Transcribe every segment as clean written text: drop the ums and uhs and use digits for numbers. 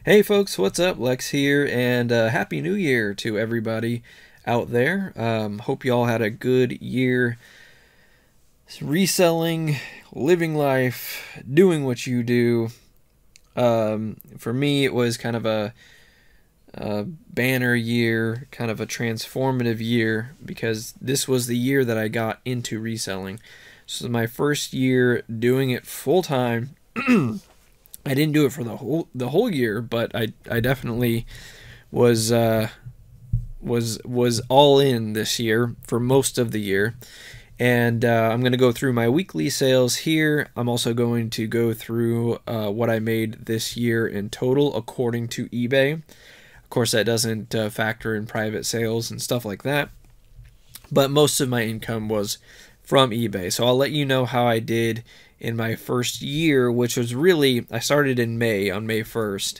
Hey folks, what's up? Lex here, and Happy New Year to everybody out there. Hope you all had a good year reselling, living life, doing what you do. For me, it was kind of a banner year, kind of a transformative year, because this was the year that I got into reselling. This was my first year doing it full time. I didn't do it for the whole year, but I definitely was was all in this year for most of the year. And I'm going to go through my weekly sales here. I'm also going to go through what I made this year in total according to eBay. Of course, that doesn't factor in private sales and stuff like that. But most of my income was from eBay. So I'll let you know how I did in my first year, which was really, I started in May, on May 1st,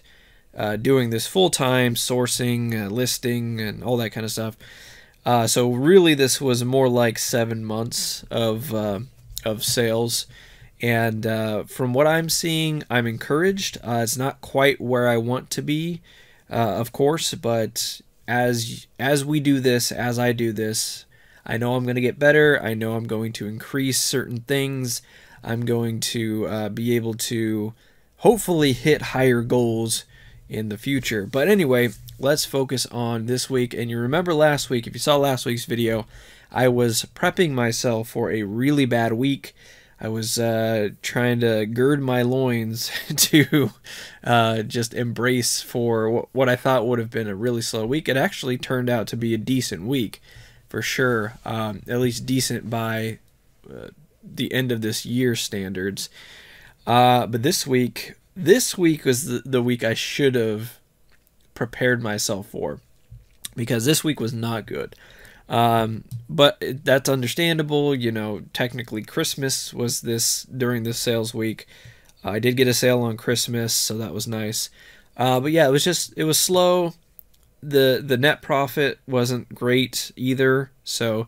doing this full-time, sourcing, listing, and all that kind of stuff. So really this was more like 7 months of sales. And from what I'm seeing, I'm encouraged. It's not quite where I want to be, of course, but as we do this, as I do this, I know I'm going to get better. I know I'm going to increase certain things. I'm going to be able to hopefully hit higher goals in the future. But anyway, let's focus on this week. And you remember last week, if you saw last week's video, I was prepping myself for a really bad week. I was trying to gird my loins to just embrace for what I thought would have been a really slow week. It actually turned out to be a decent week, for sure. At least decent by the end of this year standards. But this week was the week I should have prepared myself for, because this week was not good. But that's understandable. You know, technically Christmas was during this sales week. I did get a sale on Christmas, so that was nice. But yeah, it was slow. The net profit wasn't great either, so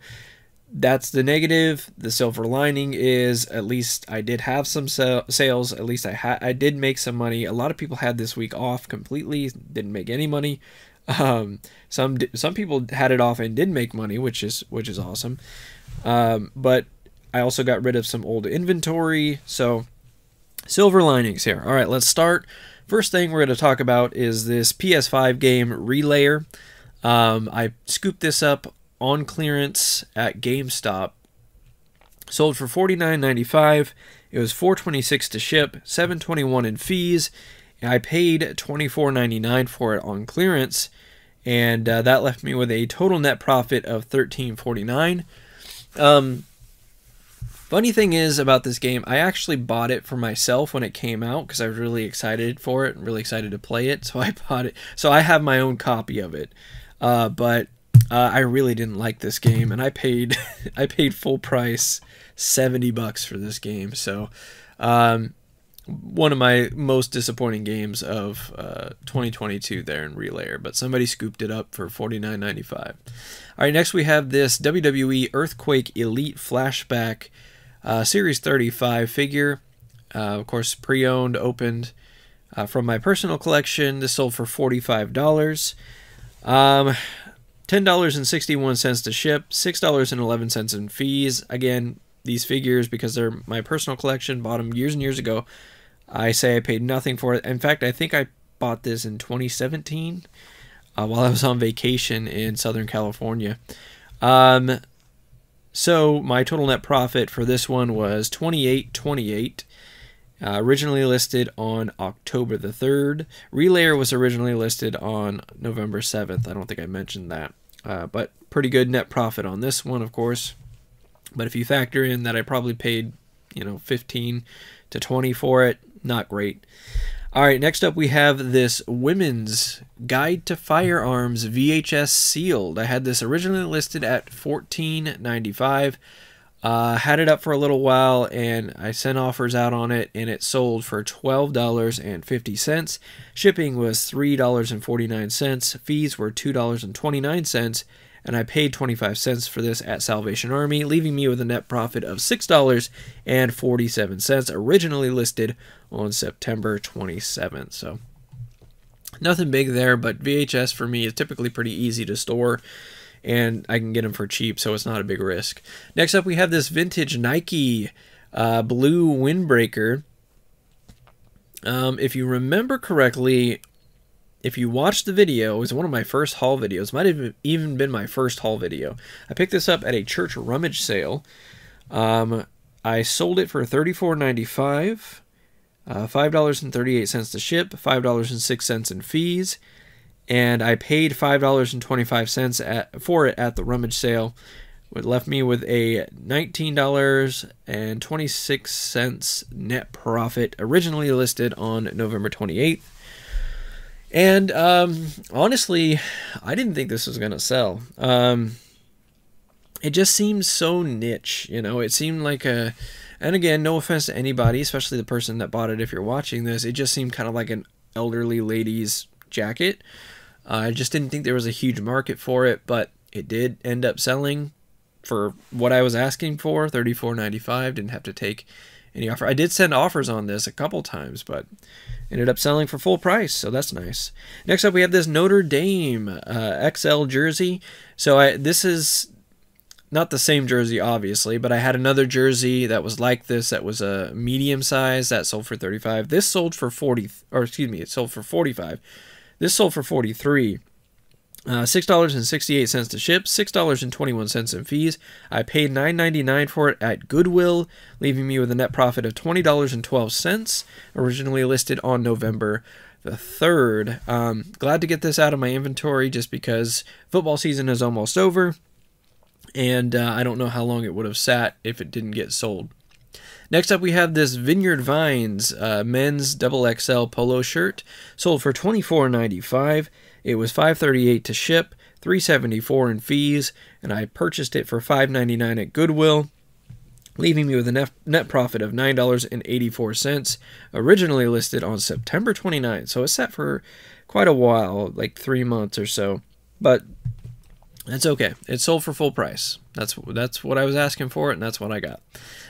that's the negative. The silver lining is at least I did have some sales. At least I did make some money. A lot of people had this week off completely, didn't make any money. Some people had it off and did make money, which is awesome. But I also got rid of some old inventory. So silver linings here. All right, let's start. First thing we're going to talk about is this PS5 game Relayer. I scooped this up on clearance at GameStop. Sold for $49.95. It was $4.26 to ship, $7.21 in fees. I paid $24.99 for it on clearance, and that left me with a total net profit of $13.49. Funny thing is about this game, I actually bought it for myself when it came out because I was really excited for it and really excited to play it. So I bought it. So I have my own copy of it, but I really didn't like this game, and I paid full price $70 for this game. So one of my most disappointing games of 2022 there in Relayer, but somebody scooped it up for $49.95. All right, next we have this WWE Earthquake Elite Flashback Series 35 figure. Of course, pre-owned, opened from my personal collection. This sold for $45. $10.61 to ship, $6.11 in fees. Again, these figures, because they're my personal collection, bought them years and years ago. I say I paid nothing for it. In fact, I think I bought this in 2017 while I was on vacation in Southern California. So my total net profit for this one was $28.28. Originally listed on October the 3rd. Relayer was originally listed on November 7th. I don't think I mentioned that. But pretty good net profit on this one, of course. But if you factor in that I probably paid, 15 to 20 for it, not great. All right, next up we have this Women's Guide to Firearms VHS sealed. I had this originally listed at $14.95. Had it up for a little while, and I sent offers out on it, and it sold for $12.50. Shipping was $3.49. Fees were $2.29, and I paid 25 cents for this at Salvation Army, leaving me with a net profit of $6.47, originally listed on September 27th. So Nothing big there, but VHS for me is typically pretty easy to store, and I can get them for cheap, so it's not a big risk. Next up, we have this vintage Nike blue windbreaker. If you remember correctly, if you watched the video, it was one of my first haul videos. Might have even been my first haul video. I picked this up at a church rummage sale. I sold it for $34.95, $5.38 to ship, $5.06 in fees, and I paid $5.25 for it at the rummage sale. It left me with a $19.26 net profit, originally listed on November 28th. And honestly, I didn't think this was going to sell. It just seems so niche, you know. It seemed like a, and again, no offense to anybody, especially the person that bought it if you're watching this, it just seemed kind of like an elderly lady's jacket. I just didn't think there was a huge market for it, but it did end up selling for what I was asking for, $34.95. Didn't have to take any offer. I did send offers on this a couple times, but ended up selling for full price, so that's nice. Next up, we have this Notre Dame XL jersey. So this is not the same jersey, obviously, but I had another jersey that was like this, that was a medium size, that sold for $35. This sold for it sold for $45. This sold for $43. $6.68 to ship, $6.21 in fees. I paid $9.99 for it at Goodwill, leaving me with a net profit of $20.12, originally listed on November the 3rd. Glad to get this out of my inventory just because football season is almost over, and I don't know how long it would have sat if it didn't get sold. Next up, we have this Vineyard Vines men's XXL polo shirt, sold for $24.95. It was $5.38 to ship, $3.74 in fees, and I purchased it for $5.99 at Goodwill, leaving me with a net profit of $9.84, originally listed on September 29th. So it sat for quite a while, like 3 months or so, but that's okay. It sold for full price. That's what I was asking for it, and that's what I got.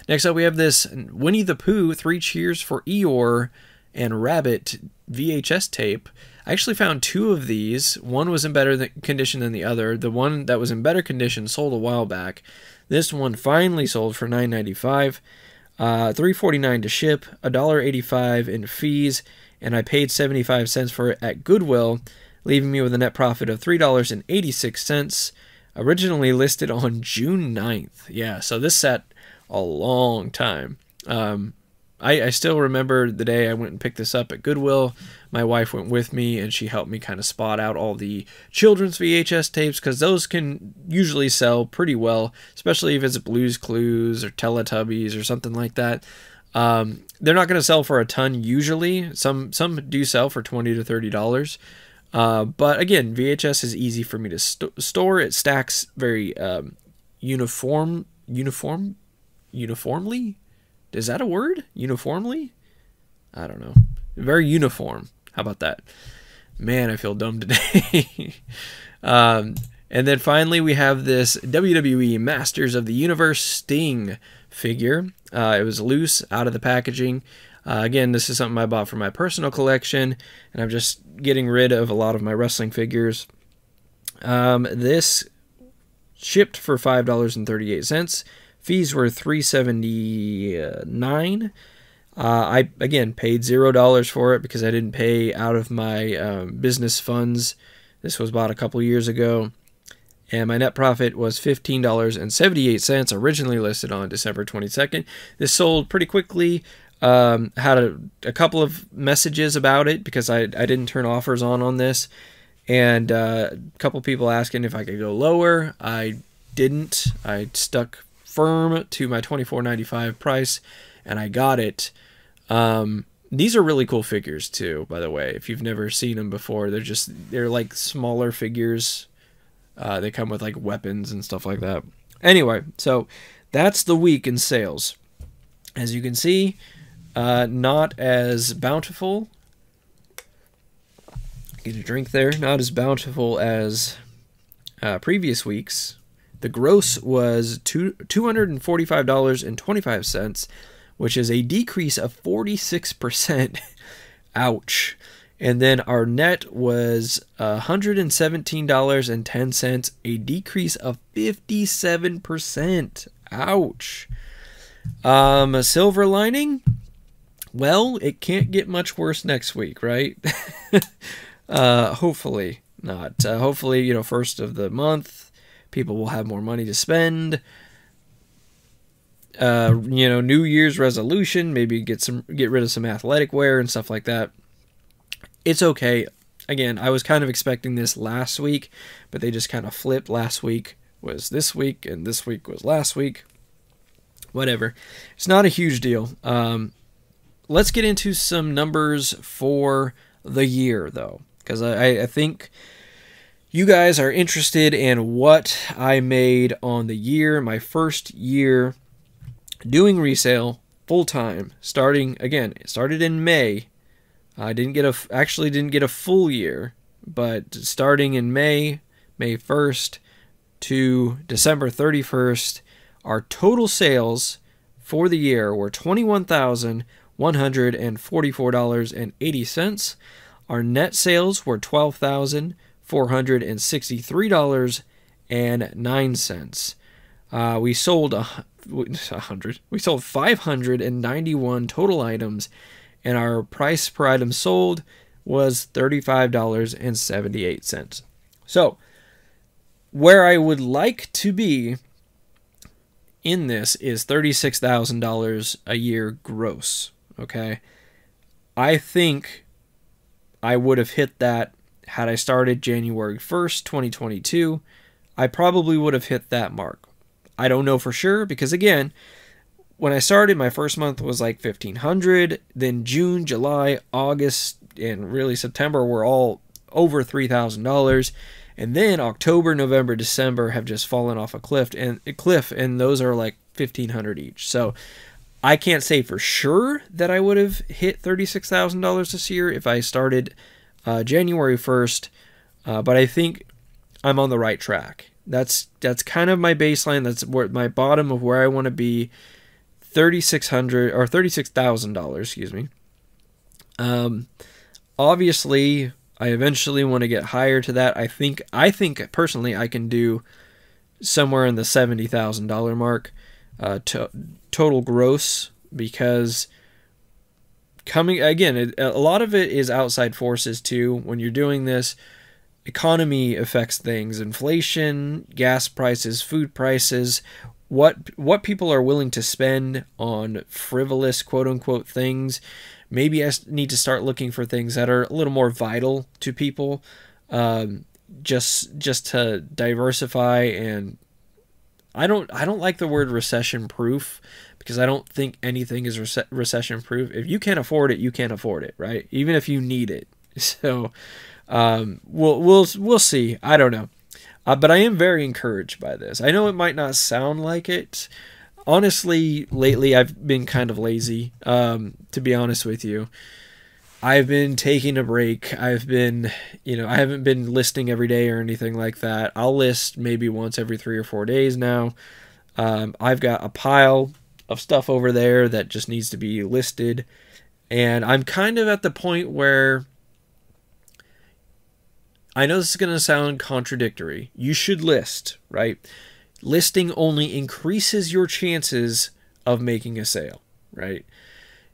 Next up, we have this Winnie the Pooh 3 Cheers for Eeyore and Rabbit VHS tape. I actually found 2 of these. One was in better condition than the other. The one that was in better condition sold a while back. This one finally sold for $9.95, $3.49 to ship, $1.85 in fees, and I paid 75 cents for it at Goodwill, leaving me with a net profit of $3.86, originally listed on June 9th. Yeah, so this sat a long time. I still remember the day I went and picked this up at Goodwill. My wife went with me, and she helped me kind of spot out all the children's VHS tapes, because those can usually sell pretty well, especially if it's Blue's Clues or Teletubbies or something like that. They're not going to sell for a ton usually. Some do sell for $20 to $30. But again, VHS is easy for me to store. It stacks very uniformly. Is that a word? Uniformly? I don't know. Very uniform. How about that? Man, I feel dumb today. And then finally, we have this WWE Masters of the Universe Sting figure. It was loose out of the packaging. Again, this is something I bought for my personal collection, and I'm just getting rid of a lot of my wrestling figures. This shipped for $5.38. Fees were $3.79. I, again, paid $0 for it because I didn't pay out of my business funds. This was bought a couple years ago. And my net profit was $15.78, originally listed on December 22nd. This sold pretty quickly. Had a couple of messages about it because I didn't turn offers on this. And a couple people asking if I could go lower. I didn't. I stuck firm to my $24.95 price, and I got it. These are really cool figures too, by the way. If you've never seen them before, they're like smaller figures. They come with like weapons and stuff like that. Anyway, so that's the week in sales. As you can see, not as bountiful. Get a drink there. Not as bountiful as previous weeks. The gross was $245.25, which is a decrease of 46%. Ouch. And then our net was $117.10, a decrease of 57%. Ouch. A silver lining? Well, it can't get much worse next week, right? Hopefully not. Hopefully, first of the month, people will have more money to spend. New Year's resolution, maybe get rid of some athletic wear and stuff like that. It's okay. Again, I was kind of expecting this last week, but they just kind of flipped. Last week was this week, and this week was last week. Whatever. It's not a huge deal. Let's get into some numbers for the year, though, because I think you guys are interested in what I made on the year, my first year doing resale full time. Started in May. I actually didn't get a full year, but starting in May 1st to December 31st, our total sales for the year were $21,144.80. Our net sales were $12,463.09. We sold 591 total items, and our price per item sold was $35.78. So, where I would like to be in this is $36,000 a year gross, okay? I think I would have hit that had I started January 1st, 2022. I probably would have hit that mark. I don't know for sure because, again, when I started, my first month was like $1,500. Then June, July, August, and really September were all over $3,000. And then October, November, December have just fallen off a cliff, and those are like $1,500 each. So I can't say for sure that I would have hit $36,000 this year if I started January 1st, but I think I'm on the right track. That's kind of my baseline. That's where my bottom of where I want to be. $36,000, excuse me. Obviously, I eventually want to get higher to that. I think personally I can do somewhere in the $70,000 mark total gross, because a lot of it is outside forces too. When you're doing this, economy affects things, inflation, gas prices, food prices, what people are willing to spend on frivolous quote unquote things. Maybe I need to start looking for things that are a little more vital to people, just to diversify. And I don't like the word recession proof, because I don't think anything is recession proof. If you can't afford it, you can't afford it, right? Even if you need it. So we'll see. I don't know. But I am very encouraged by this. I know it might not sound like it. Honestly, lately I've been kind of lazy, to be honest with you. I've been taking a break. I've been, I haven't been listing every day or anything like that. I'll list maybe once every 3 or 4 days now. I've got a pile of stuff over there that just needs to be listed. And I'm kind of at the point where, I know this is going to sound contradictory. You should list, right? Listing only increases your chances of making a sale, right?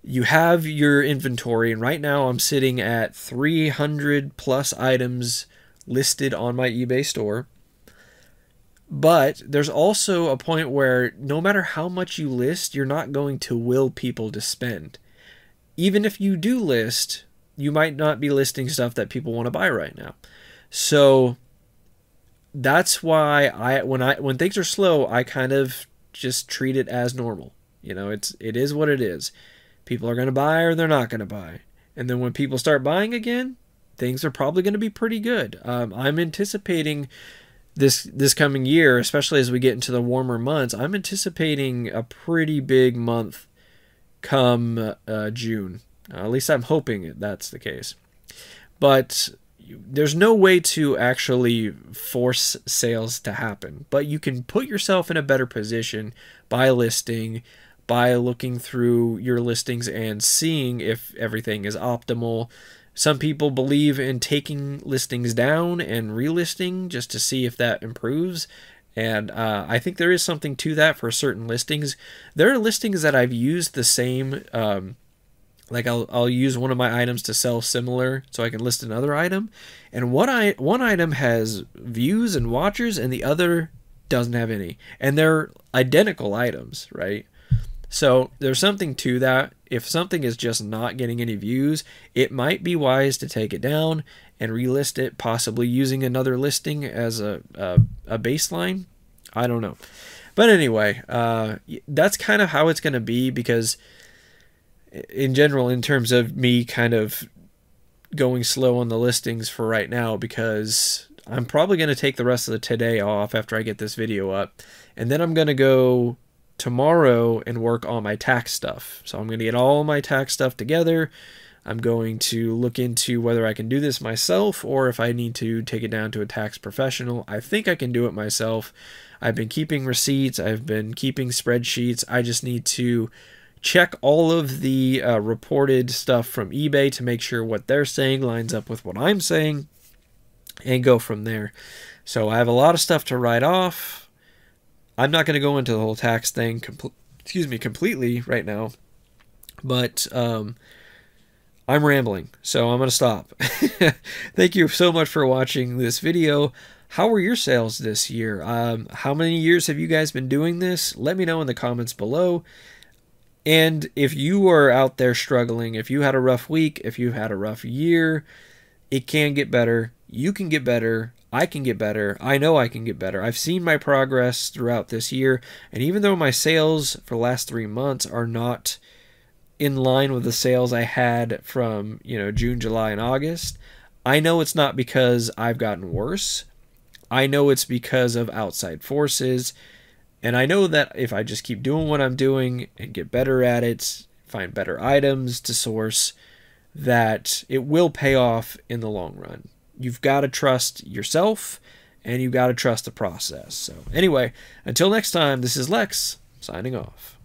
You have your inventory, and right now I'm sitting at 300 plus items listed on my eBay store. But there's also a point where no matter how much you list, you're not going to will people to spend. Even if you do list, you might not be listing stuff that people want to buy right now. So that's why when things are slow, I kind of just treat it as normal. It is what it is. People are going to buy or they're not going to buy. And then when people start buying again, things are probably going to be pretty good. I'm anticipating this coming year, especially as we get into the warmer months, I'm anticipating a pretty big month come June. At least I'm hoping that's the case. But there's no way to actually force sales to happen, but you can put yourself in a better position by listing, by looking through your listings and seeing if everything is optimal, Some people believe in taking listings down and relisting just to see if that improves. And I think there is something to that for certain listings. There are listings that I've used the same, like I'll use one of my items to sell similar so I can list another item. And one item has views and watchers and the other doesn't have any. And they're identical items, right? So there's something to that. If something is just not getting any views, it might be wise to take it down and relist it, possibly using another listing as a baseline. I don't know. But anyway, that's kind of how it's going to be, because in general, in terms of me kind of going slow on the listings for right now, because I'm probably going to take the rest of the today off after I get this video up. And then I'm going to go tomorrow and work on my tax stuff. So I'm going to get all my tax stuff together. I'm going to look into whether I can do this myself or if I need to take it down to a tax professional. I think I can do it myself. I've been keeping receipts. I've been keeping spreadsheets. I just need to check all of the reported stuff from eBay to make sure what they're saying lines up with what I'm saying and go from there. So I have a lot of stuff to write off. I'm not going to go into the whole tax thing completely right now, but I'm rambling, so I'm going to stop. Thank you so much for watching this video. How were your sales this year? How many years have you guys been doing this? Let me know in the comments below. And if you are out there struggling, if you had a rough week, if you had a rough year, it can get better. You can get better. I can get better. I know I can get better. I've seen my progress throughout this year, and even though my sales for the last 3 months are not in line with the sales I had from, June, July, and August, I know it's not because I've gotten worse. I know it's because of outside forces, and I know that if I just keep doing what I'm doing and get better at it, find better items to source, that it will pay off in the long run. You've got to trust yourself, and you've got to trust the process. So anyway, until next time, this is Lex, signing off.